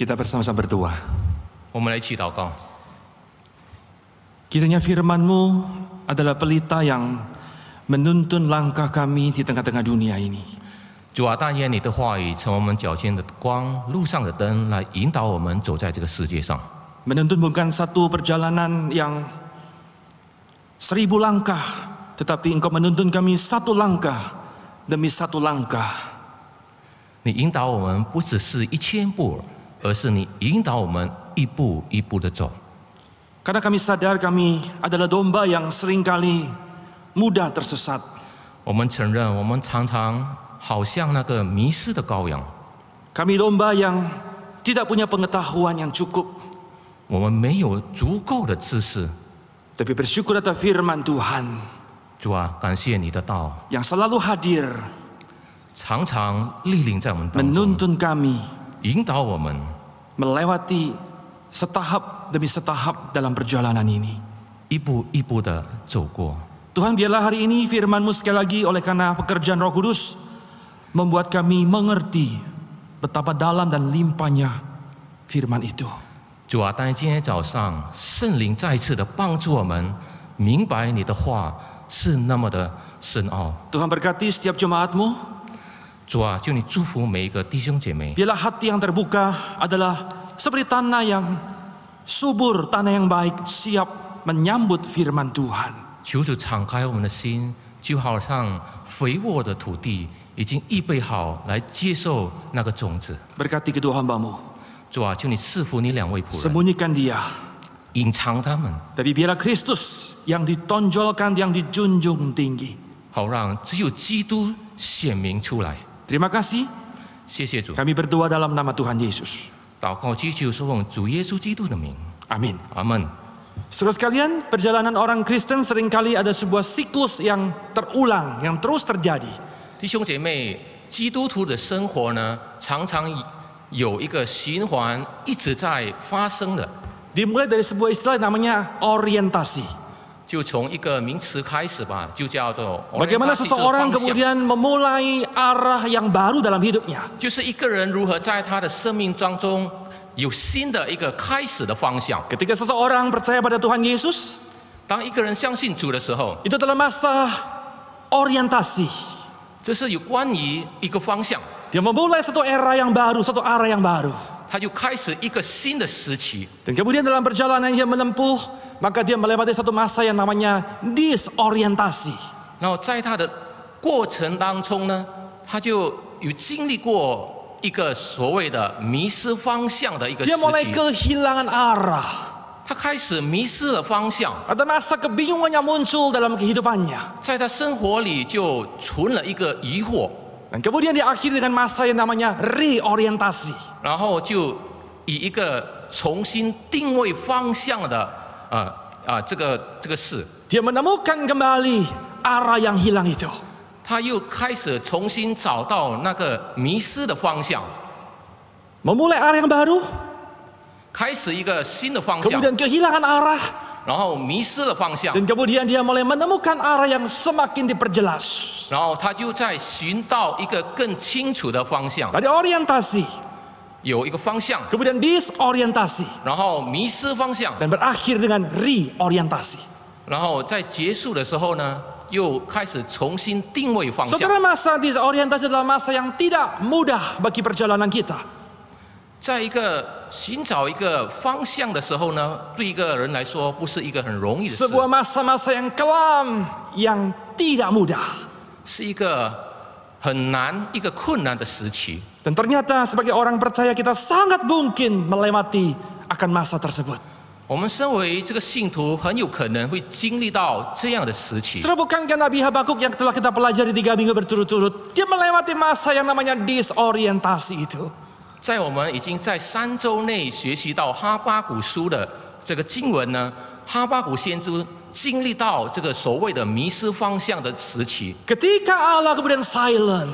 Kita bersama-sama berdoa. 我们来一起祷告。 Kiranya firman-Mu adalah pelita yang menuntun langkah kami di tengah-tengah dunia ini. 主啊，但愿你的话语成为我们脚前的光，路上的灯，来引导我们走在这个世界上。 Menuntun bukan satu perjalanan yang 1000 langkah, tetapi Engkau menuntun kami satu langkah demi satu langkah. 你引导我们不只是1000步，而是你引导我们一步一步的走。 Karena kami sadar kami adalah domba yang seringkali mudah tersesat. 我们承认，我们常常好像那个迷失的羔羊。 Kami domba yang tidak punya pengetahuan yang cukup. 我们没有足够的知识。 Tapi bersyukur atas firman Tuhan 主啊，感谢你的道， yang selalu hadir 常常莅临在我们当中， menuntun kami 引导我们 melewati setahap demi setahap dalam perjalanan ini. 一步一步的走过。 Tuhan, biarlah hari ini firman-Mu sekali lagi oleh karena pekerjaan Roh Kudus membuat kami mengerti betapa dalam dan limpahnya firman itu. 主啊，但是今天早上圣灵再次的帮助我们明白你的话是那么的深奥。 Tuhan berkati setiap jemaat-Mu. 主啊，求你祝福每一个弟兄姐妹。 Biarlah hati yang terbuka adalah seperti tanah yang subur, tanah yang baik, siap menyambut firman Tuhan. 求主敞开我们的心，就好像肥沃的土地已经预备好来接受那个种子。 Berkati kedua hamba-Mu. 主啊，求你赐福你两位仆人， Sembunyikan dia. 隐藏他们， Tapi biarlah Kristus yang ditonjolkan, yang dijunjung tinggi. 好让只有基督显明出来。 Terima kasih. 谢谢主， Kami berdoa dalam nama Tuhan Yesus. 祷告祈求是奉主耶稣基督的名， Amin. 阿门。 Saudara sekalian, perjalanan orang Kristen seringkali ada sebuah siklus yang terulang, yang terus terjadi. 弟兄姐妹，基督徒的生活呢，常常有一个循环一直在发生的。 Dimulai dari sebuah istilah namanya orientasi. 就从一个名词开始吧，就叫做 Bagaimana orientasi， 这个 seseorang 方向， kemudian memulai arah yang baru dalam hidupnya. 就是一个人如何在他的生命当中有新的一个开始的方向。 Ketika seseorang percaya pada Tuhan Yesus, 当一个人相信主的时候， itu adalah masa orientasi. 这是有关于一个方向， Dia memulai satu era yang baru, satu arah yang baru. 他就开始一个新的时期。 Dan kemudian dalam perjalanan yang dia menempuh, maka dia melewati satu masa yang namanya disorientasi. 然后在他的过程当中呢，他就有经历过一个所谓的迷失方向的一个时 Dia mulai 期， kehilangan arah. 他开始迷失了方向， Ada masa kebingungan yang muncul dalam kehidupannya. 在他生活里就存了一个疑惑， Dan kemudian diakhiri dengan masa yang namanya reorientasi. 然后就以一个重新定位方向的这个事， Dia menemukan kembali arah yang hilang itu. 他又开始重新找到那个迷失的方向， Memulai arah yang baru, 开始一个新的方向， kemudian kehilangan arah, 然后迷失了方向， dan kemudian dia mulai menemukan arah yang semakin diperjelas. 然后他就在寻到一个更清楚的方向， Tadi orientasi, 有一个方向， kemudian disorientasi, 然后迷失方向， dan berakhir dengan reorientasi. 然后在结束的时候呢，又开始重新定位方向。 Saudara, masa disorientasi adalah masa yang tidak mudah bagi perjalanan kita. 在一个寻找一个方向的时候呢，对一个人来说不是一个很容易的事， Sebuah masa-masa yang kelam, yang tidak mudah. 是一个很难、一个困难的时期。 Dan ternyata sebagai orang percaya kita sangat mungkin melewati akan masa tersebut. 我们身为这个信徒，很有可能会经历到这样的时期。 Saudara, bukankah Nabi Habakuk yang telah kita pelajari 3 minggu berturut-turut, dia melewati masa yang namanya disorientasi itu. 在我们已经在3周内学习到哈巴谷书的这个经文呢，哈巴谷先知经历到这个所谓的迷失方向的时期。 Ketika Allah kemudian silent,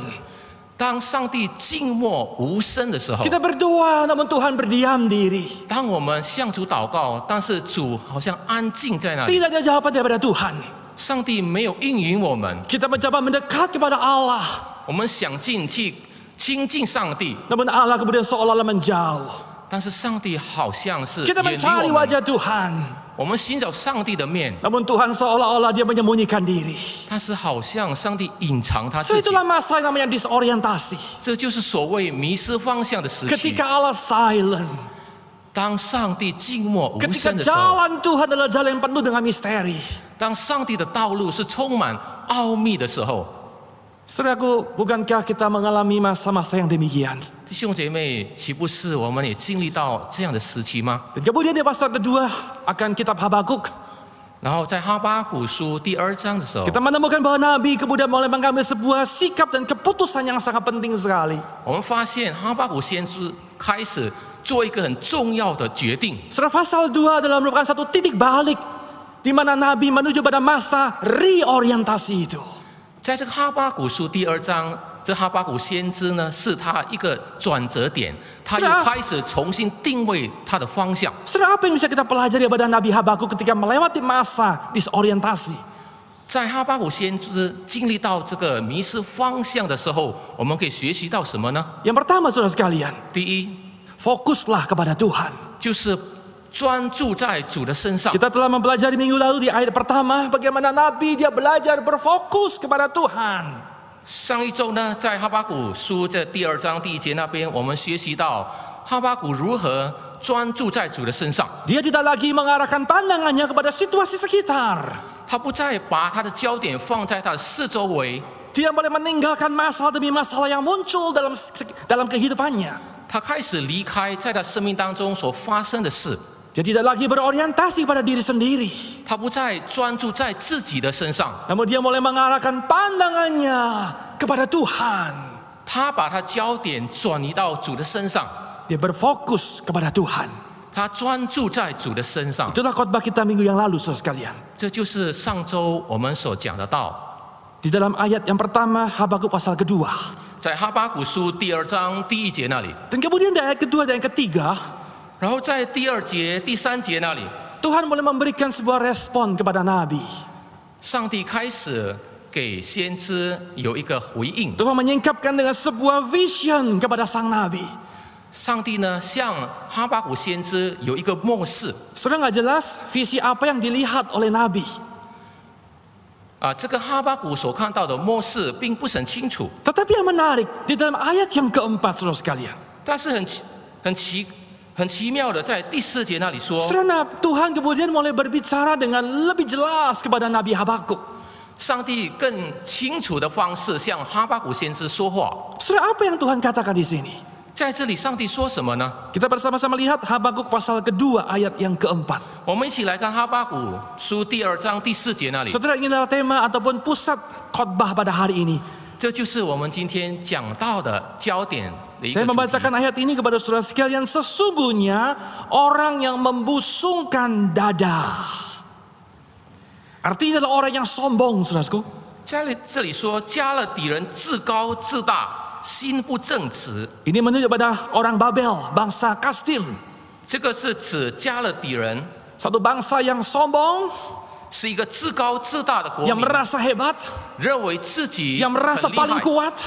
当上帝静默无声的时候， kita berdoa namun Tuhan berdiam diri. 当我们向主祷告，但是主好像安静在那里， Tidak ada jawaban daripada Tuhan. 上帝没有应允我们， Kita mencoba mendekat kepada Allah, 我们想进去亲近上帝， namun Allah kemudian seolah-olah menjauh. 但是上帝好像是 Kita 远离 mencari 我们， wajah Tuhan. 我们寻找上帝的面， Namun Tuhan seolah-olah dia menyembunyikan diri. 但是好像上帝隐藏他 So 自己， itulah masa yang namanya disorientasi. 这就是所谓迷失方向的时期。 Ketika Allah silent. 当上帝静默无 Ketika 声的时候， jalan Tuhan adalah jalan yang penuh dengan misteri. 当上帝的道路是充满奥秘的时候， Saudaraku, bukankah kita mengalami masa-masa yang demikian? 弟兄姐妹，岂不是我们也经历到这样的时期吗？ Dan kemudian di pasal kedua akan kitab Habakuk, 然后在哈巴谷书第2章的时候， kita menemukan bahwa Nabi kemudian mulai mengambil sebuah sikap dan keputusan yang sangat penting sekali. 我们发现哈巴谷先知开始做一个很重要的决定。 Saudara, pasal 2 adalah merupakan satu titik balik di mana Nabi menuju pada masa reorientasi itu. 在这个哈巴谷书第2章，这哈巴谷先知呢，是他一个转折点，他又开始重新定位他的方向。 Saudara, apa yang bisa kita pelajari pada Nabi Habakuk ketika melewati masa disorientasi? 在哈巴谷先知经历到这个迷失方向的时候，我们可以学习到什么呢？ Yang pertama, saudara sekalian, 第一， fokuslah kepada Tuhan. 就是专注在主的身上。 Kita telah mempelajari minggu lalu di ayat pertama bagaimana Nabi dia belajar berfokus kepada Tuhan. 上一周呢，在哈巴谷书这第2章第1节那边，我们学习到哈巴谷如何专注在主的身上。 Dia tidak lagi mengarahkan pandangannya kepada situasi sekitar. 他不再把他的焦点放在他的四周围， Dia mulai meninggalkan masalah demi masalah yang muncul dalam kehidupannya. 他开始离开在他生命当中所发生的事。 Dia tidak lagi berorientasi pada diri sendiri. 他不再专注在自己的身上， Namun dia mulai mengarahkan pandangannya kepada Tuhan. 他把他焦点转移到主的身上， Dia berfokus kepada Tuhan. 他专注在主的身上。 Itulah khotbah kita minggu yang lalu, saudara sekalian. 这就是上周我们所讲的道， Di dalam ayat yang pertama, Habakuk pasal kedua. 在哈巴谷书第2章第1节那里， Dan kemudian di ayat kedua dan yang ketiga, 然后在第2节、第3节那里， Tuhan mulai memberikan sebuah respon kepada Nabi. 上帝开始给先知有一个回应。 Tuhan menyingkapkan dengan sebuah vision kepada sang Nabi. 上帝呢，向哈巴谷先知有一个默示 Sudah nggak jelas visi apa yang dilihat oleh Nabi. 啊，这个哈巴谷所看到的默示并不是很清楚， Tetapi yang menarik, di dalam ayat yang keempat, saudara sekalian. 但是很奇妙的，在第4节那里说， Saudara, Tuhan kemudian mulai berbicara dengan lebih jelas kepada Nabi Habakuk. 上帝更清楚的方式向哈巴谷先知说话。 Saudara, apa yang Tuhan katakan di sini? 在这里，上帝说什么呢？ Kita bersama-sama lihat Habakuk pasal kedua ayat yang keempat. 我们一起来看哈巴谷书第2章第4节那里， Saudara, inilah tema ataupun pusat khotbah pada hari ini. 这就是我们今天讲到的焦点的一个 Saya 主题。 membacakan ayat ini kepada saudara sekalian. Sesungguhnya orang yang membusungkan dada. Artinya adalah orang yang sombong, saudaraku. 在这里说，加勒底人自高自大，心不正直。 Ini menunjuk pada orang Babel, bangsa Kasdim. 这个是指加勒底人 Satu bangsa yang sombong, 是一个自高自大的国 yang 民， merasa hebat, 认为自己 yang 很 merasa 厉 paling 害， kuat.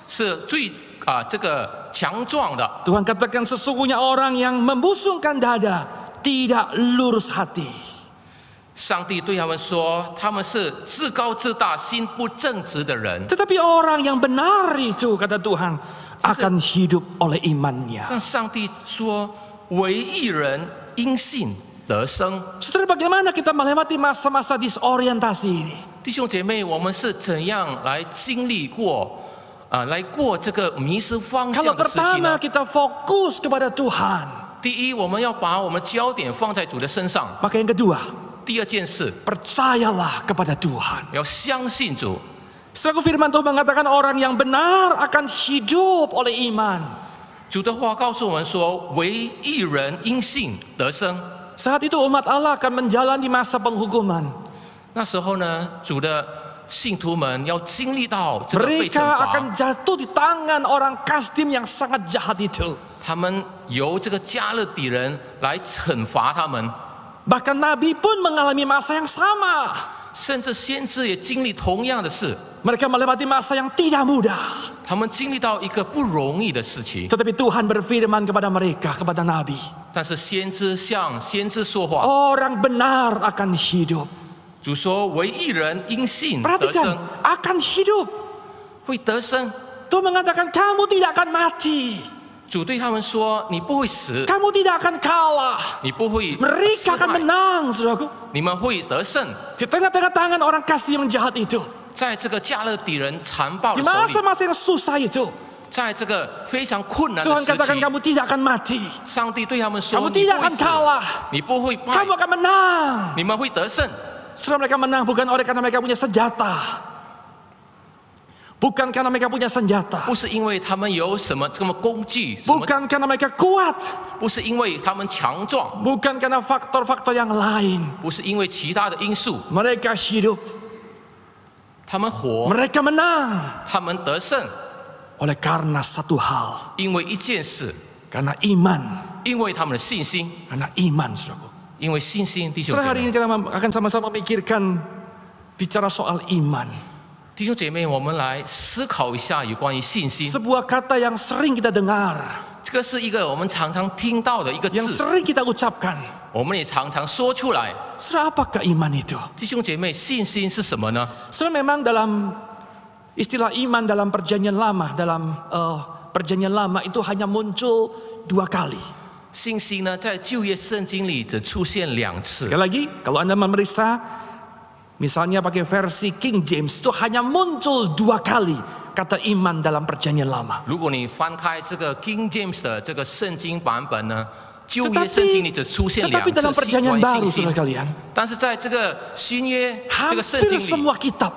是最这个强壮的。 Tuhan katakan sesungguhnya orang yang membusungkan dada tidak lurus hati. 上帝对他们说，他们是自高自大、心不正直的人。 Tetapi orang yang benar itu, kata Tuhan, akan hidup oleh imannya. 但上帝说，唯一人因信得生。 Saudara, bagaimana kita melewati masa-masa disorientasi ini? 弟兄姐妹，我们是怎样来经历过来过这个迷失方 Kalau 向的时期 pertama 呢？ kita fokus kepada Tuhan, 第一，我们要把我们焦点放在主的身上； maka yang kedua, 第二件事， percayalah kepada Tuhan. 要相信主。 Setelah firman Tuhan mengatakan orang yang benar akan hidup oleh iman. 主的话告诉我们说，唯一人因信得生。 Saat itu umat Allah akan menjalani masa penghukuman. 那时候呢，主的信徒们要经历到这个被惩 Mereka 罚， akan jatuh di tangan orang Kasdim yang sangat jahat itu. 他们由这个加勒底人来惩罚他们， Bahkan Nabi pun mengalami masa yang sama. 甚至先知也经历同样的事。Mereka melewati masa yang tidak mudah. 他们经历到一个不容易的事情， Tetapi Tuhan berfirman kepada mereka, kepada Nabi, 但是先知向先知说话， orang benar akan hidup. 主说：“唯一人因信得 Perhatikan, 生， akan hidup. 会得生。 Tuhan mengatakan kamu tidak akan mati. ”主对他们说：“你不会死， Kamu tidak akan kalah. 你不会失 Mereka akan 败， menang, saudaraku. 你们会得胜。 Di tengah-tengah tangan orang kasih yang jahat itu. ”在这个加勒底人残暴 Di 的手里， masa-masa yang susah itu. 在这个非常困难的 Tuhan 时 katakan 期， kamu tidak akan mati. 上帝对他们说：“ Kamu 你 tidak 不会 akan 死， kalah. 你不会败， Kamu akan menang. 你们会得胜。” Setelah mereka menang bukan oleh karena mereka punya senjata. Bukan karena mereka punya senjata. 不是因为他们有什么工具，什么 Bukan karena mereka kuat. 不是因为他们强壮， Bukan karena faktor-faktor yang lain. 不是因为其他的因素， Mereka hidup. 他们活， Mereka menang. 他们得胜， Oleh karena satu hal. 因为一件事， Karena iman. 因为他们的信心， Karena iman, saudaraku. 因为信心，弟兄 Setelah 姐 hari 妹 ini，kita akan sama-sama memikirkan bicara soal iman. 弟兄姐妹，我们来思考一下有关于信心。 Sebuah kata yang sering kita dengar. 这个是一个我们常常听到的一个 Yang 字， sering kita ucapkan. 我们也常常说出来。 Saudara, apakah iman itu? 弟兄姐妹，信心是什么呢？ Saudara, memang dalam istilah iman dalam perjanjian lama, dalam perjanjian lama itu hanya muncul 2 kali. 信心呢，在旧约圣经里只出现2次。 Sekali lagi, kalau Anda memeriksa, misalnya pakai versi King James, itu hanya muncul 2 kali kata iman dalam perjanjian lama. 如果你翻开这个 King James 的这个圣经版本呢，旧约圣经里只出现 Tetapi 2 dalam 次 perjanjian 关于 baru, 信 saudara 心， kalian, 但是在这个新约这个圣 hampir 经里， semua kitab,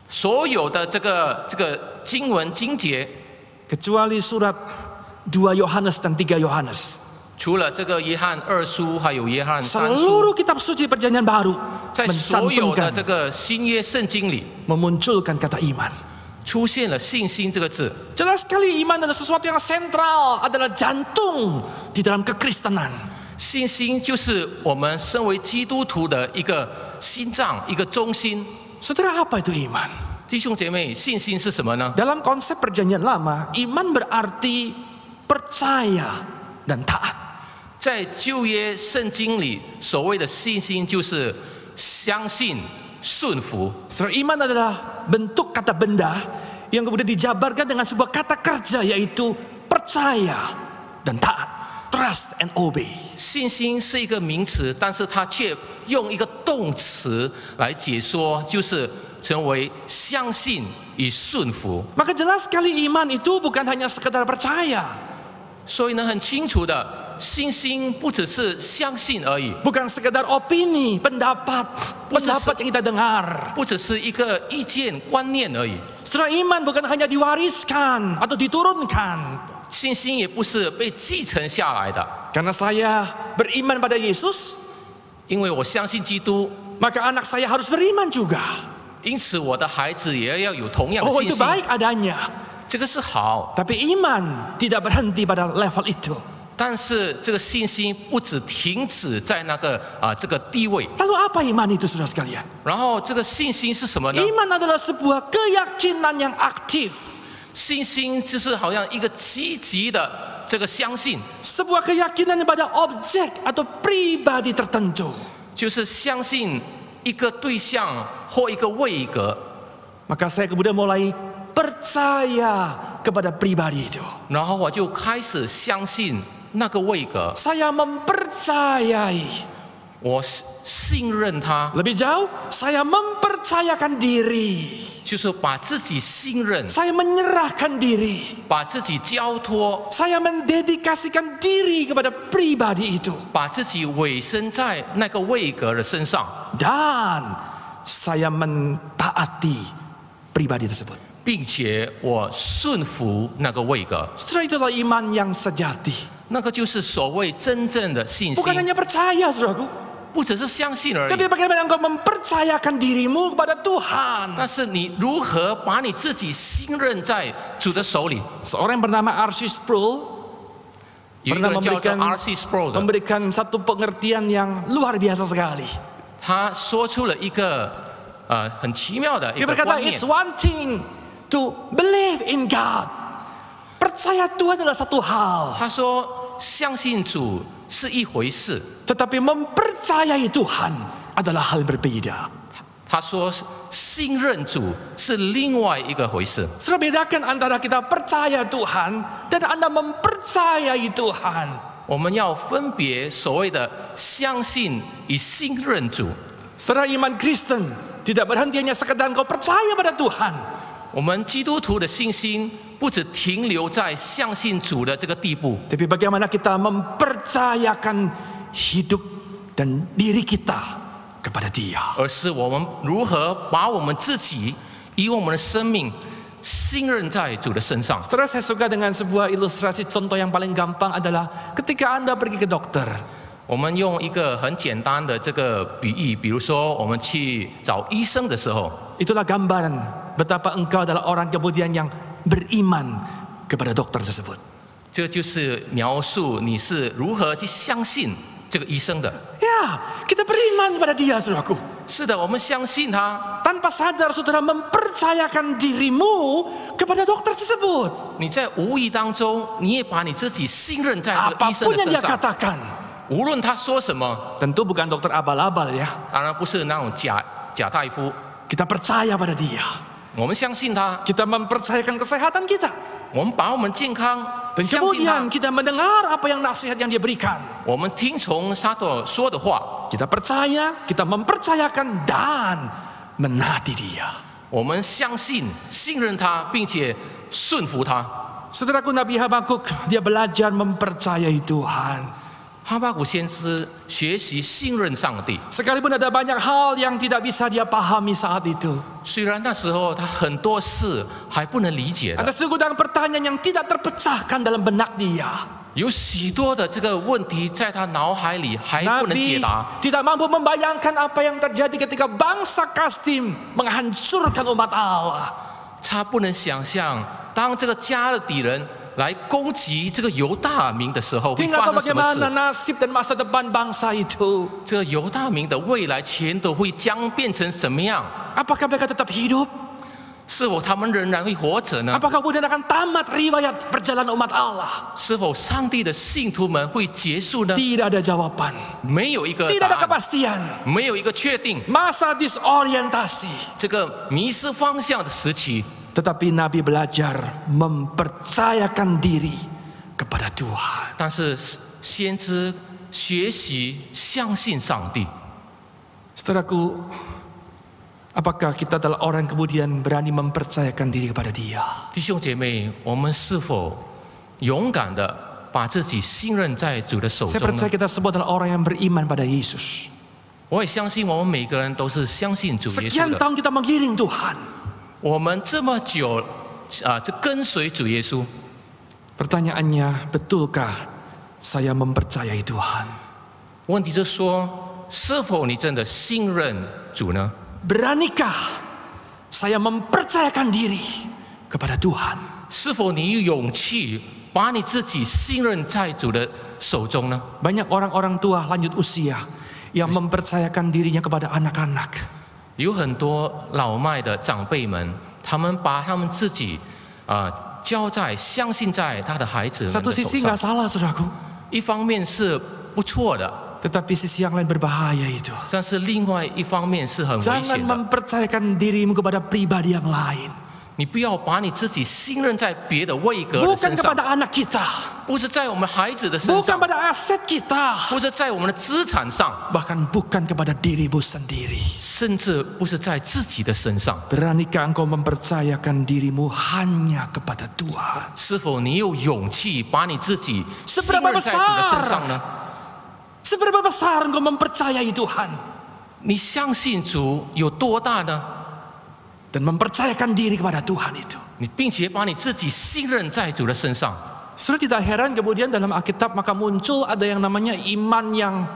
所有的这个经文经节， kecuali surat 2 Yohanes dan 3 Yohanes. 除了这个约翰2书，还有约翰3书， Seluruh kitab suci perjanjian baru 在所有的 mencantumkan, 这个新约圣经里， memunculkan kata iman. 出现了信心这个字。 Jelas sekali iman adalah sesuatu yang sentral, adalah jantung di dalam kekristenan. 信心就是我们身为基督徒的一个心脏，一个中心。 Saudara, apa itu iman? 弟兄姐妹，信心是什么呢？ Dalam konsep perjanjian lama, iman berarti percaya dan taat. 在旧约圣经里，所谓的信心就是相信、顺服。 Saudara, iman adalah bentuk kata benda yang kemudian dijabarkan dengan sebuah kata kerja, yaitu percaya dan taat. Trust and obey. 信心是一个名词，但是它却用一个动词来解说，就是成为相信与顺服。 Maka jelas sekali iman itu bukan hanya sekedar percaya. 所以呢，很清楚的，信心不只是相信而已， Bukan sekedar opini, pendapat 不只是- yang kita dengar. 不只是一个意见观念而已。 Saudara, iman bukan hanya diwariskan atau diturunkan. 信心也不是被继承下来的， Karena saya beriman pada Yesus, 因为我相信基督， maka anak saya harus beriman juga. 因此我的孩子也要有同样的 Oh, 信 itu 心。 baik adanya. 这个是好， Tapi iman tidak berhenti pada level itu. 但是这个信心不只停止在那个这个地位。 Lalu apa iman itu, saudara sekalian? 然后这个信心是什么呢？ Iman adalah sebuah keyakinan yang aktif. 信心就是好像一个积极的这个相信， Sebuah keyakinan pada objek atau pribadi tertentu. 就是相信一个对象或一个位格。 Maka saya kemudian mulai percaya kepada pribadi itu. 然后我就开始相信那个位格， Saya mempercayai. 我信任他， Lebih jauh, saya mempercayakan diri. 就是把自己信任， Saya menyerahkan diri. 把自己交托， Saya mendedikasikan diri kepada pribadi itu. 把自己委身在那个位格的身上， Dan saya mentaati pribadi tersebut. 并且我顺服那个位格， Setelah itulah iman yang sejati. 那个就是所谓真正的信 Bukan 心， hanya percaya, saudaraku. 不只是相信而 Tapi 已。 bagaimana engkau mempercayakan dirimu kepada Tuhan. 但是你如何把你自己信任在主的手里？ Seorang yang bernama R.C. Sproul 有一个人叫做 R.C. Sproul 的， memberikan satu pengertian yang luar biasa sekali. 他说出了一个很奇妙的一 Dia 个 berkata, 观念 it's。one thing to believe in God. Percaya Tuhan adalah satu hal. 他说相信主是一回事， Tetapi mempercayai Tuhan adalah hal berbeda. 他说信任主是另外一个回事。 Saudara bedakan antara kita percaya Tuhan dan Anda mempercayai Tuhan. 我们要分别所谓的相信与信任主。 Saudara, iman Kristen tidak berhenti hanya sekedar engkau percaya pada Tuhan. 我们基督徒的信心不只停留在相信主的这个地步， Tapi bagaimana kita mempercayakan hidup dan diri kita kepada Dia. 而是我们如何把我们自己以我们的生命信任在主的身上。 Saudara, saya suka dengan sebuah ilustrasi contoh yang paling gampang adalah ketika Anda pergi ke dokter. 我们用一个很简单的这个比喻，比如说我们去找医生的时候， Itulah gambaran betapa engkau adalah orang kemudian yang beriman kepada dokter tersebut. 这就是描述你是如何去相信这个医生的。 Ya, kita beriman kepada Dia, saudaraku. 是的，我们相信他。 Tanpa sadar saudara mempercayakan dirimu kepada dokter tersebut. 你在无意当中，你也把你自己信任在这个医生 Apapun 的 yang 身 dia 上。 katakan. 无论他说什么， Tentu bukan dokter abal-abal ya. 当然不是那种假大夫。 Kita percaya pada Dia. 我们相信他， Kita mempercayakan kesehatan kita. 我们把我们健康 Dan 相信他 kemudian，kita mendengar apa yang nasihat yang dia berikan. 我们听从他所说的话， Kita percaya, kita mempercayakan dan menaati Dia. 我们相信、信任他，并且顺服他。 Saudaraku, Nabi Habakuk, dia belajar mempercayai Tuhan. 哈巴谷先知学习信任上帝， Sekalipun ada banyak hal yang tidak bisa dia pahami saat itu. 虽然那时候他很多事还不能理解 Ada 的， segudang pertanyaan yang tidak terpecahkan dalam benak dia. 有许多的这个问题在他脑海里还不能解 Nabi 答。 tidak mampu membayangkan apa yang terjadi ketika bangsa Kastim menghancurkan umat Allah. 他不能想象，当这个加勒底人来攻击这个犹大民的时候，会 Tinggal 发生什么 bagaimana 事？ nasib dan masa depan bangsa itu. 这个犹大民的未来前途会将变成什么样？ Apakah mereka tetap hidup? 是否他们仍然会活着呢？ Apakah kemudian akan tamat riwayat perjalanan umat Allah? 是否上帝的信徒们会结束呢？ Tidak ada jawaban. 没有一个 Tidak 答 ada 案， kepastian. 没有一个确定。 Masa disorientasi. 这个迷失方向的时期， Tetapi Nabi belajar mempercayakan diri kepada Tuhan. 但是先知学习相信上帝。 Saudaraku, apakah kita adalah orang yang kemudian berani mempercayakan diri kepada Dia? 弟兄姐妹，我们是否勇敢的把自己信任在主的手 Saya 中 percaya 呢？ kita semua adalah orang yang beriman pada Yesus. 我也相信我们每个人都是相信主耶稣 Sekian 的。 tahun kita mengiring Tuhan. 我们这么久这跟随主耶稣， Pertanyaannya, betulkah saya mempercayai Tuhan? 问题就是说，是否你真的信任主呢？ Beranikah saya mempercayakan diri kepada Tuhan? 是否你有勇气把你自己信任在主的手中呢？ Banyak orang-orang tua lanjut usia yang mempercayakan dirinya kepada anak-anak. 有很多老迈的长辈们，他们把他们自己交在、相信在他的孩子们 Satu 的手 sisi 上 nggak。salah, saudaraku. 一方面是不错的， Tetapi sisi yang lain berbahaya itu. 但是另外一方面是很危 Jangan 险的。 mempercayakan dirimu kepada pribadi yang lain. 你不要把你自己信任在别的位格的 Bukan 身上， kepada anak kita. 不是在我们孩子的身 Bukan 上， pada aset kita. 不是在我们的资产上， Bahkan bukan kepada dirimu sendiri. 甚至不是在自己的身上。 Beranikah engkau mempercayakan dirimu hanya kepada Tuhan? 是否你有勇气把你自己信 Seberapa 任在主的身上 besar? 呢？ Seberapa besar engkau mempercayai Tuhan? 你相信主有多大呢？ Dan mempercayakan diri kepada Tuhan itu. 你并且把你自己信任在主的身上。 Saudara, tidak heran kemudian dalam Alkitab maka muncul ada yang namanya iman yang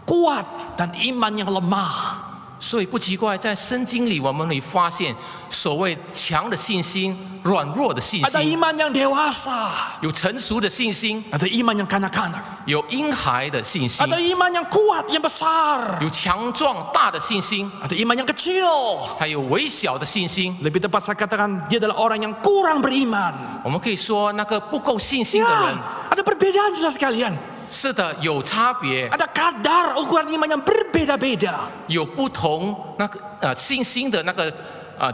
kuat dan iman yang lemah. 所以不奇怪，在圣经里我们会发现，所谓强的信心、软弱的信 Ada 心， iman yang dewasa, 有成熟的信心， ada iman yang kanak-kanak, 有婴孩的信心， ada iman yang kuat, yang besar, 有强壮大的信心， ada iman yang kecil. 还有微小的信心。 Lebih tepat saya katakan dia adalah orang yang kurang beriman. 我们可以说，那个不够信心的 Ya, 人， ada perbedaan saudara sekalian. 是的，有差别， Ada kadar ukuran iman yang berbeda-beda. 有不同那个信心的那个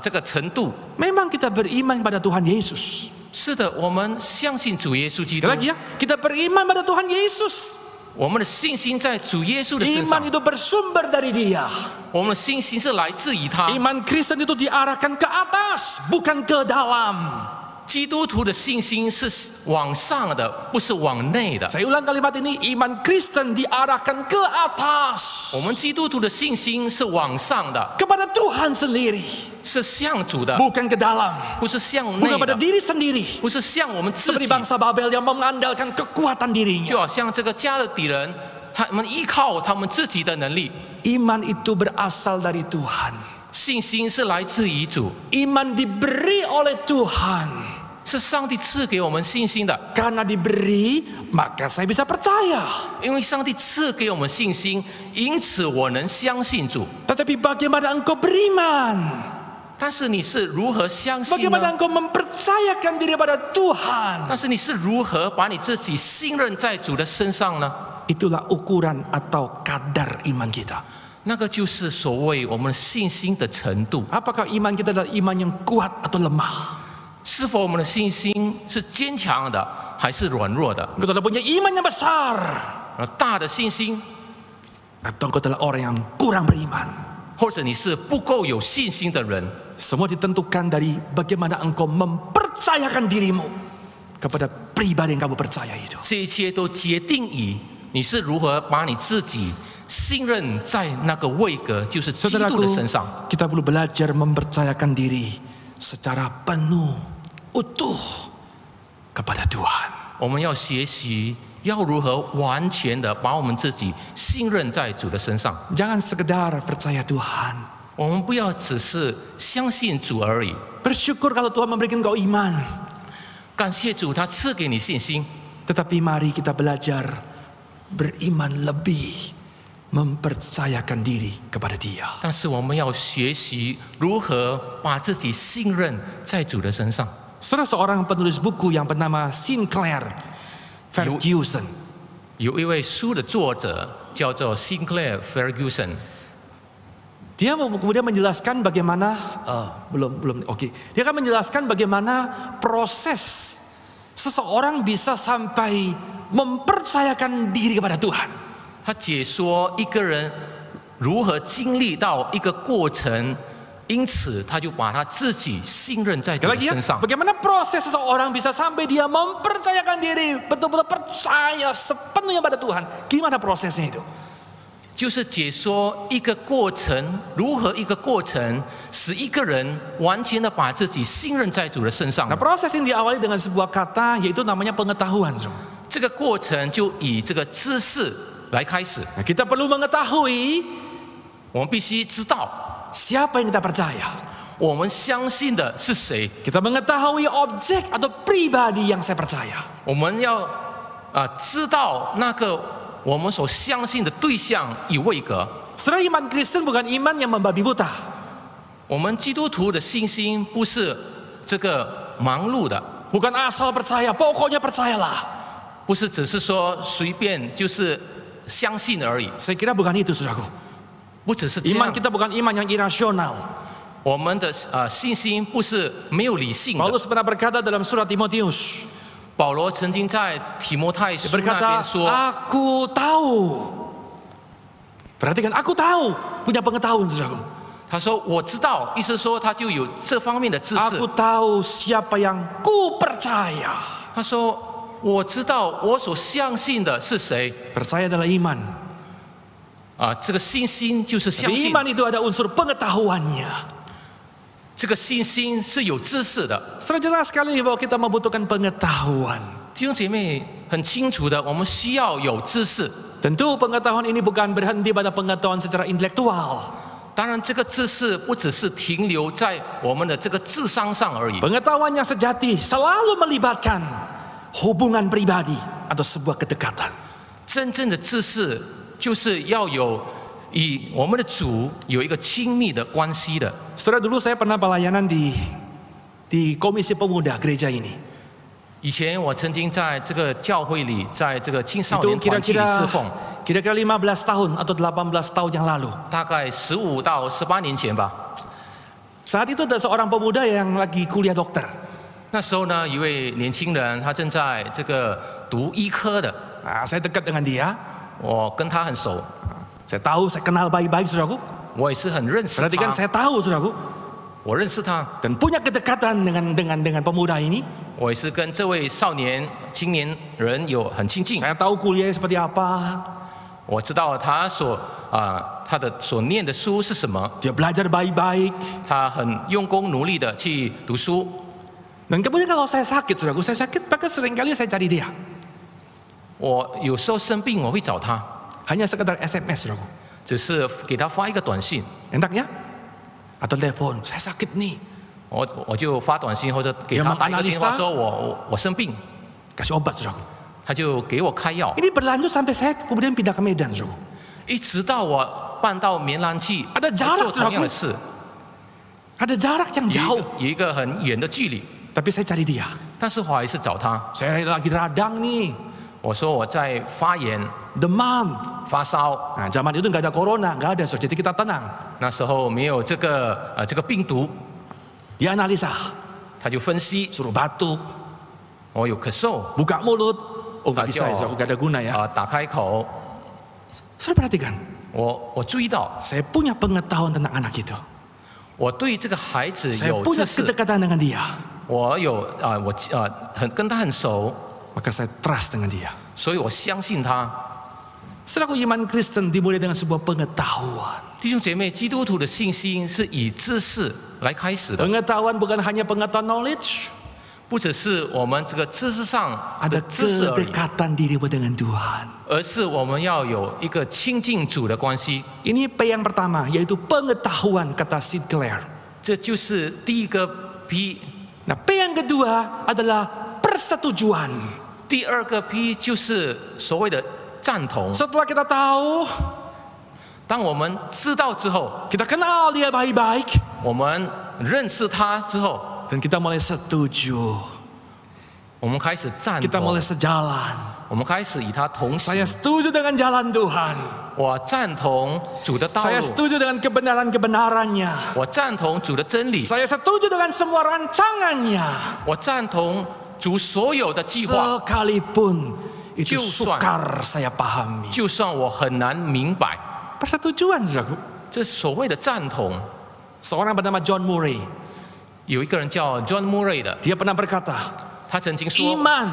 这个程度。 Memang kita beriman pada Tuhan Yesus. 是的，我们相信主耶稣基督 Sekali，lagi ya, kita beriman pada Tuhan Yesus. 我们的信心在主耶稣的身 Iman 上， itu bersumber dari Dia. 我们的信心是来自于他。 Iman Kristen itu diarahkan ke atas, bukan ke dalam. 基督徒的信心是往上的，不是往内的。 Saya ulang kalimat ini, iman Kristen diarahkan ke atas, 我们基督徒的信心是往上的， kepada Tuhan sendiri, 是向主的， bukan ke dalam, 不是向 bukan 内 pada 的， diri sendiri. 不是向我们自 Seperti 己。 bangsa Babel yang mengandalkan kekuatan dirinya. 就好像这个加勒底人，他们依靠他们自己的能力， Iman itu berasal dari Tuhan. 信心是来自于主， Iman diberi oleh Tuhan. 是上帝赐给我们信心的。 Karena diberi, maka saya bisa percaya. 因为上帝赐给我们信心，因此我能相信主。 Tetapi bagaimana engkau beriman? 但是你是如何相信 Bagaimana 呢？ engkau mempercayakan diri pada Tuhan? 但是你是如何把你自己信任在主的身上呢？ Itulah ukuran atau kadar iman kita. 那个就是所谓我们信心的程度。 Apakah iman kita adalah iman yang kuat atau lemah? 是否我们的信心是坚强的，还是软弱的？ Engkau telah punya iman yang besar, 大的信心， atau engkau telah orang yang kurang beriman? 或者你是不够有信心的人？ Semua ditentukan dari bagaimana engkau mempercayakan dirimu kepada pribadi yang kamu percaya itu. 这一切都决定于你是如何把你自己信任在那个位格，就是基督 Saudaraku, 的身上。 kita perlu belajar mempercayakan diri secara penuh, utuh kepada Tuhan. 我们要学习要如何完全的把我们自己信任在主的身上。 Jangan sekedar percaya Tuhan. 我们不要只是相信主而已。 Bersyukur kalau Tuhan memberikan kau iman. 感谢主，他赐给你信心。 Tetapi mari kita belajar beriman lebih, mempercayakan diri kepada Dia. 但是我们要学习如何把自己信任在主的身上。 Saudara, seorang penulis buku yang bernama Sinclair Ferguson. 有一位书的作者叫做 Sinclair Ferguson， Dia kemudian menjelaskan bagaimana oke. Dia akan menjelaskan bagaimana proses seseorang bisa sampai mempercayakan diri kepada Tuhan. 他解说一个人如何经历到一个过程，因此他就把他自己信任在主 Sekali 的 lagi ya, 身上。 bagaimana proses seseorang bisa sampai dia mempercayakan diri, betul-betul percaya sepenuhnya pada Tuhan. Gimana prosesnya itu? 就是解说一个过程，如何一个过程使一个人完全的把自己信任在主的身上 Nah,。proses ini diawali dengan sebuah kata yaitu namanya pengetahuan. 这个过程就以这个知识来开始， Nah, kita perlu mengetahui 我们必须知道 siapa yang kita percaya. 我们相信的是谁， Kita mengetahui objek atau pribadi yang saya percaya. 我们要知道那个我们所相信的对象与位格。 Saudara, iman Kristen bukan iman yang membabi buta. 我们基督徒的信心不是这个忙碌的， Bukan asal percaya, pokoknya percayalah. 不是只是说随便就是相信而已， Saya kira bukan itu, saudaraku. 不只是这 Iman 样。 kita bukan iman yang irasional. 我们的信心不是没有理性的。 Paulus pernah berkata dalam surat Timotius, 保罗曾经在提摩太 dia 书那 berkata, 边说， aku tahu. Perhatikan, aku tahu, punya pengetahuan, saudaraku. 他说我知道，意思说他就有这方面的知识 Aku。tahu siapa yang ku percaya. 他说我知道我所相信的是谁 Percaya adalah iman. 这个信心就是相 Tapi 信， iman itu ada unsur pengetahuannya. 这个信心是有知识的。 Sudah jelas sekali bahwa kita membutuhkan pengetahuan. 弟兄姐妹很清楚的，我们需要有知识。 Tentu pengetahuan ini bukan berhenti pada pengetahuan secara intelektual. 当然，这个知识不只是停留在我们的这个智商上而已。 Pengetahuan yang sejati selalu melibatkan hubungan pribadi atau sebuah kedekatan. 真正的知识就是要有与我们的主有一个亲密的关系的。 Saudara, dulu saya pernah pelayanan di komisi pemuda gereja ini. 以前我曾经在这个教会里，在这个青少年 Itu 团体里侍奉， kira-kira 15 tahun atau 18 tahun yang lalu. 大概15到18年前吧。 Saat itu ada seorang pemuda yang lagi kuliah dokter. 那时候呢，一位年轻人，他正在这个读医科的， Nah, saya dekat dengan dia. 我跟他很熟， Saya tahu, saya kenal baik-baik saudaraku. 我也是很认识 Perhatikan, 他， saya tahu saudaraku. 我认识他， Dan punya kedekatan dengan pemuda ini. 我也是跟这位青年人有很亲近。 Saya tahu kuliahnya seperti apa. 我知道他所念的书是什么， Dia belajar baik-baik. 他很用功努力的去读书。 Dan kemudian kalau saya sakit saudaraku, saya sakit maka seringkali saya cari dia. 我有时候生病，我会找他， Hanya sekedar SMS saudaraku. 只是给他发一个短信， Enak ya? Atau telepon, saya sakit nih. 我就发短信或者给他打一个电话，说我生病， Kasih obat saudaraku. 他就给我开药， Ini berlanjut sampai saya kemudian pindah ke Medan saudaraku. 一直到我搬到棉兰去， Ada jarak 做同样的事， Ada jarak yang 有 jauh. 一个很远的距离， Tapi saya cari dia. 但是我还是找他。 Saya lagi radang nih. 我说我在发炎、 Demam. 发烧， Nah, zaman itu nggak ada corona, nggak ada, jadi kita tenang. 那时候没有这个病毒， Dia analisa, 他就分析 suruh batuk, 我有咳嗽， buka mulut. Oh nggak bisa, Kacau. nggak ada guna ya. 打开口， Saudara perhatikan, 我注意到 saya punya pengetahuan tentang anak itu. 我对这个孩子 Saya 有 punya 知识， kedekatan dengan dia. 我跟他很熟， Maka saya trust dengan dia. 所以我相信他。 Saudaraku, iman Kristen dimulai dengan sebuah pengetahuan. 弟兄姐妹，基督徒的信心是以知识来开始的， Pengetahuan bukan hanya pengetahuan knowledge, 不只是我们这个知识上 ada 的知识而已， kedekatan dirimu dengan Tuhan. 而是我们要有一个亲近主的关系。 Ini P yang pertama, yaitu pengetahuan, kata Sid Clare. 这就是第一个 P， Nah, P yang kedua adalah persetujuan. 第二个 P 就是所谓的赞同。 Setelah kita tahu, 当我们知道之后， kita kenal dia baik-baik, 我们认识他之后， dan kita mulai setuju, 我们开始赞 kita 同 mulai，sejalan. 我们开始与他同行 Saya。setuju dengan jalan Tuhan. 我赞同主的道 Saya 路， setuju dengan kebenaran-kebenarannya. 我赞同主的真理， Saya setuju dengan semua rancangannya. 我赞同主所有的计划， Sekalipun itu Jusuan. sukar saya pahami. 就算我很难明白。 Persetujuan, saudaraku. 这所谓的赞同， Seorang bernama John Murray, 有一个人叫 John Murray 的， dia pernah berkata, 他曾经说， iman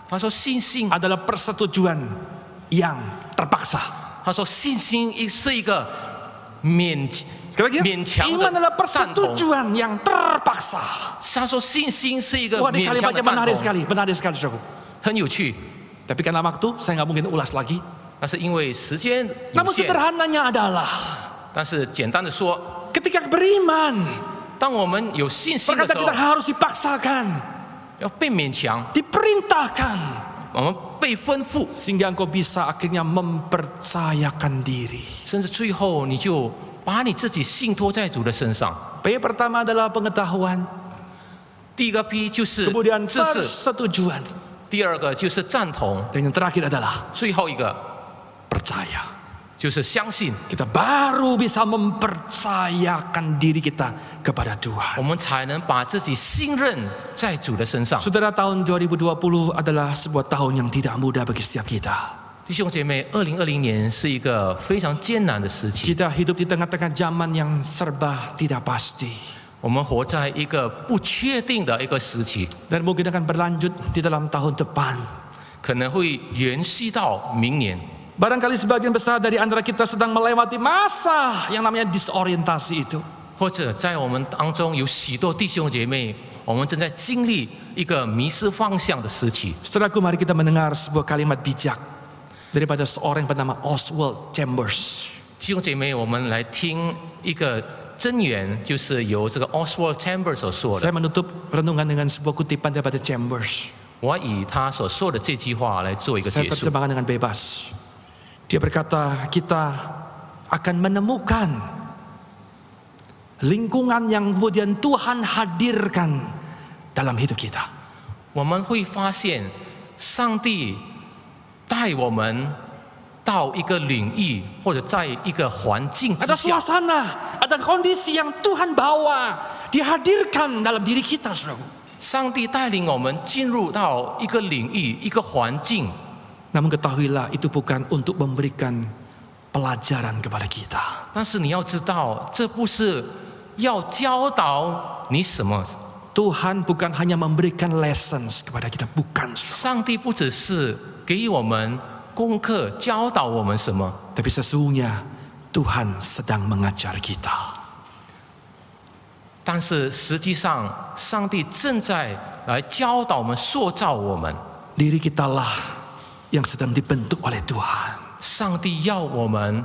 他说信心， adalah persetujuan yang terpaksa. 他说信心是一个勉 Sekali lagi, 勉强 iman adalah 的赞同。 persetujuan yang terpaksa. 他说信心是一个 Wah, ini 勉强的 kalimatnya 赞 menarik 同， sekali, menarik sekali, saudaraku. 很有趣。 Tapi karena waktu, saya nggak mungkin ulas lagi. 但是因为时间有 Namun 限， sederhananya adalah, 但是简单的说， ketika beriman, 当我们有信心的 terkadang 时候 kita，harus dipaksakan, 要被勉强， diperintahkan, 我们被吩咐， sehingga engkau bisa akhirnya mempercayakan diri. 甚至最后你就把你自己信托在主的身上。 P pertama adalah pengetahuan, 第一个 P 就是 kemudian 知识， persetujuan, 第二个就是赞同， dan yang terakhir adalah 最后一个 percaya. 就是相信， Kita baru bisa mempercayakan diri kita kepada 我 Tuhan. 们才能把自己信任在主的身上。 Saudara, tahun 2020 adalah sebuah tahun yang tidak mudah bagi setiap kita. 弟兄姐妹，2020年是一个非常艰难的时期， Kita hidup di tengah-tengah zaman yang serba tidak pasti. 我们活在一个不确定的一个时期， Dan mungkin akan berlanjut di dalam tahun depan. 可能会延续到明年。 Barangkali sebagian besar dari antara kita sedang melewati masa yang namanya disorientasi itu. 或者在我们当中有许多弟兄姐妹，我们正在经历一个迷失方向的时期。 Saudaraku, mari kita mendengar sebuah kalimat bijak daripada seorang yang bernama Oswald Chambers. 弟兄姐妹，我们来听一个箴言，就是由这个 Oswald Chambers 所说的。 Saya menutup renungan dengan sebuah kutipan daripada Chambers. 我以他所说的这句话来做一个 Saya 结束。 terjemahkan dengan bebas. Dia berkata, kita akan menemukan lingkungan yang kemudian Tuhan hadirkan dalam hidup kita. 我们会发现，上帝带我们到一个领域，或者在一个环境之 Ada 下， suasana, ada kondisi yang Tuhan bawa, dihadirkan dalam diri kita, saudaraku. 上帝带领我们进入到一个领域、一个环境。 Namun ketahuilah itu bukan untuk memberikan pelajaran kepada kita. 但是你要知道，这不是要教导你什么。 Tuhan bukan hanya memberikan lessons kepada kita, bukan. 上帝不只是给我们功课，教导我们什么， Tapi sesungguhnya Tuhan sedang mengajar kita. 但是实际上，上帝正在来教导我们、塑造我们。 Diri kitalah yang sedang dibentuk oleh Tuhan. 上帝要我们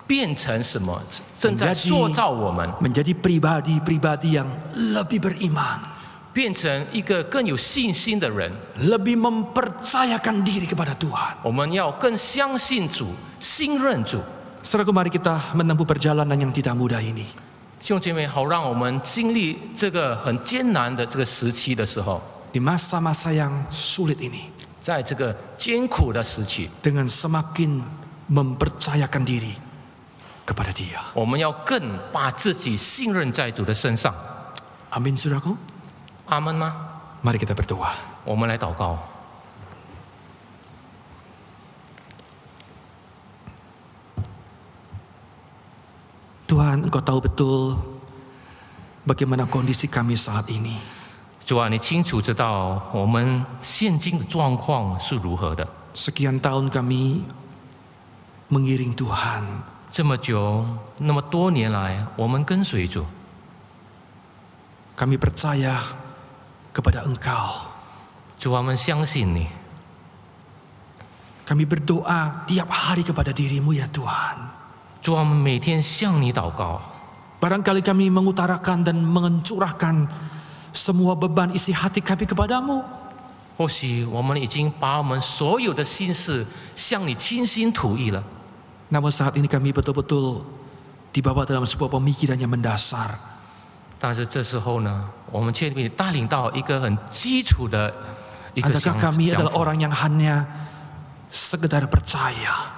变成什么？正在塑造我们， Menjadi pribadi-pribadi yang lebih beriman, 变成一个更有信心的人。 lebih mempercayakan diri kepada Tuhan. 我们要更相信主，信任主。 Saudaraku, mari kita menempuh perjalanan yang tidak mudah ini. 弟兄姐妹，好让我们经历这个很艰难的这个时期的时候， Di masa-masa yang sulit ini, 在这个艰苦的时期， dengan semakin mempercayakan diri kepada Dia. 我们要更把自己信任在主的身上。 Amin, saudaraku. 阿门吗？ Mari kita berdoa. 我们来祷告。 Tuhan, Engkau tahu betul bagaimana kondisi kami saat ini. 主啊，你清楚知道我们现今的状况是如何的。 Sekian tahun kami mengiring Tuhan. 这么久，那么多年来，我们跟随主， Kami percaya kepada Engkau. 主啊，我们相信你。 Kami berdoa tiap hari kepada diri-Mu ya Tuhan. 主啊，我们每天向你祷告。 Barangkali kami mengutarakan dan mengencurahkan semua beban isi hati kami kepadamu. 或许我们已经把我们所有的心事向你倾心吐意了， Namun saat ini kami betul-betul dibawa dalam sebuah pemikiran yang mendasar. 但是这时候呢，我们却被你带领到一个很基础的一个 Adakah 想 kami 法 adalah，orang yang hanya sekedar percaya?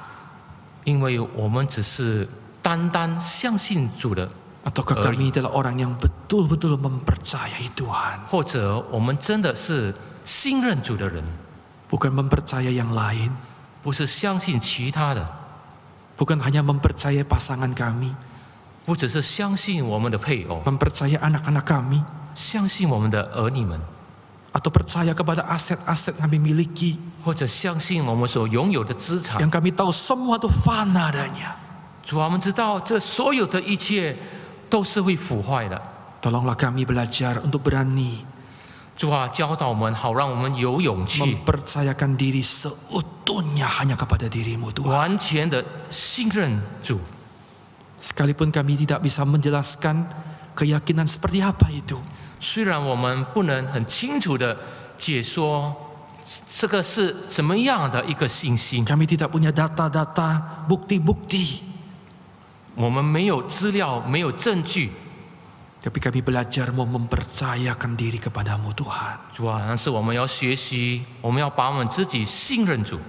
因为我们只是单单相信主的， Ataukah kami adalah orang yang betul-betul mempercayai Tuhan? 或者我们真的是信任主的人， Bukan mempercayai yang lain. 不是相信其他的， Bukan hanya mempercayai pasangan kami. 不只是相信我们的配偶， Mempercayai anak-anak kami. 相信我们的儿女们， Atau percaya kepada aset-aset yang kami miliki. 或者相信我们所拥有的资产。 Yang kami tahu semua itu fana adanya. 主啊，我们知道这所有的一切都是会腐坏的。 Tolonglah kami belajar untuk berani 主啊，教导我们，好让我们有勇气， mempercayakan diri seutuhnya hanya kepada diri-Mu Tuhan. 完全的信任主。 Sekalipun kami tidak bisa menjelaskan keyakinan seperti apa itu. 虽然我们不能很清楚的解说这个是怎么样的一个信心， Kami tidak punya data-data, bukti-bukti. 我们没有资料，没有证据。 Tapi kami belajar mau mempercayakan diri kepadamu Tuhan. 主啊，但是我们要学习，我们要把我们自己信任主。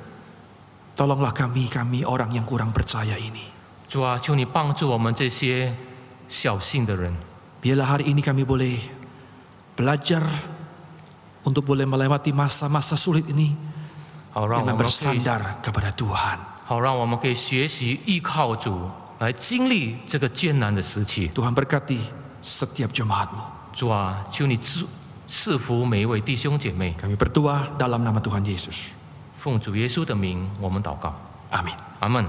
Tolonglah kami orang yang kurang percaya ini. 主啊，求你帮助我们这些小信的人。 Biarlah hari ini kami boleh belajar untuk boleh melewati masa-masa sulit ini 好让我 dengan 们可以， bersandar kepada Tuhan. 好让我们可以学习依靠主，来经历这个艰难的时期。 Tuhan berkati setiap jemaat-Mu. 主啊，求你赐福每一位弟兄姐妹。 Kami berdoa dalam nama Tuhan Yesus. 奉主耶稣的名，我们祷告。 Amin. 阿门。